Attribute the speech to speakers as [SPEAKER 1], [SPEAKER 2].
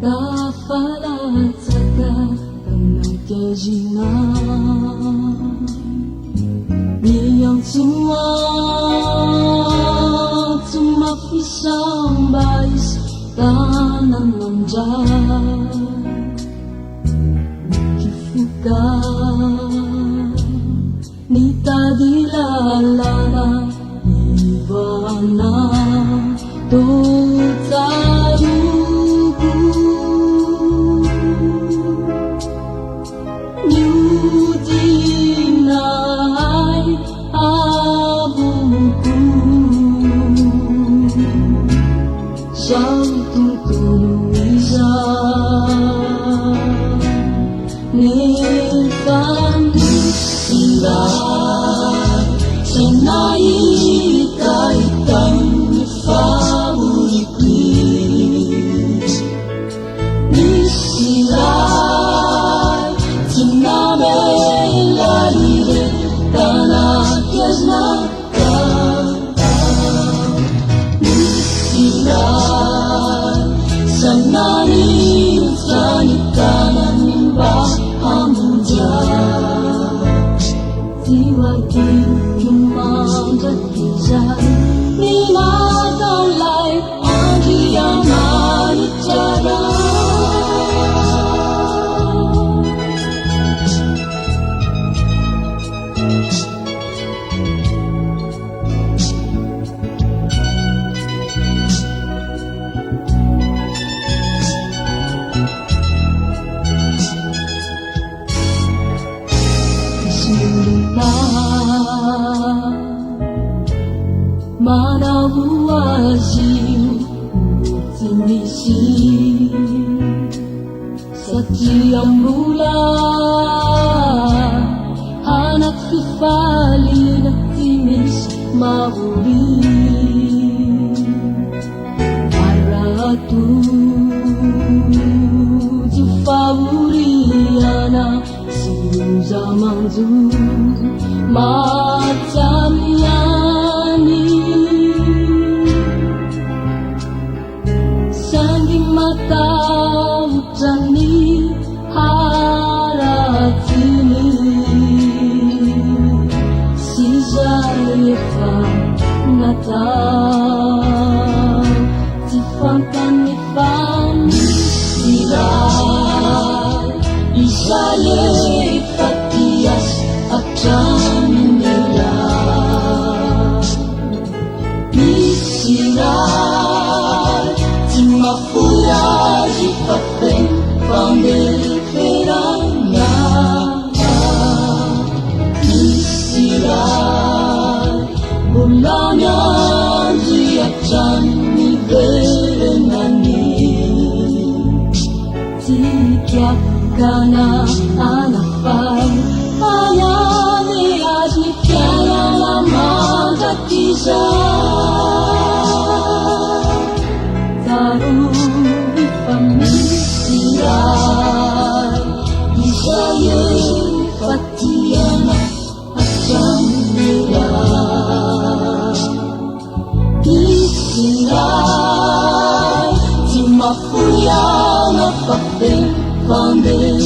[SPEAKER 1] Tafalatsaka tanagkajinay Niyang sumafisang bais tanan nandiyan Kifuka nitadilalana Ivana Totsaruku Nyudinay abuku Siyang tutuisa Nilpanisilay Sinaikaitan Fabuliklis Nisilay Sinamelalire Tanakyasnaka Nisilay Sananin Sanitanan Bahamunjan Tiwagin Kumandat Kijan Nimadalay Andriamamonjy Manahuasin Tinisi Setiap bulan Anak kefali nak timis mahuri Maratu Jufawuriana Siuzamanzu Macam yani Sanging mata utrani haratini Si Zalefa natang Tifantan nifan silay Isalefa tias akan nila Isiray Mafuyaji papeng pangdelferanya Isiray Bulanya Ziacan Niberenani Tikiak kana anapay Ayani aji kaya lamang datizay Taruri pamisiray Isa'y patiyan at jamila Isiray Timapuya na papel pandel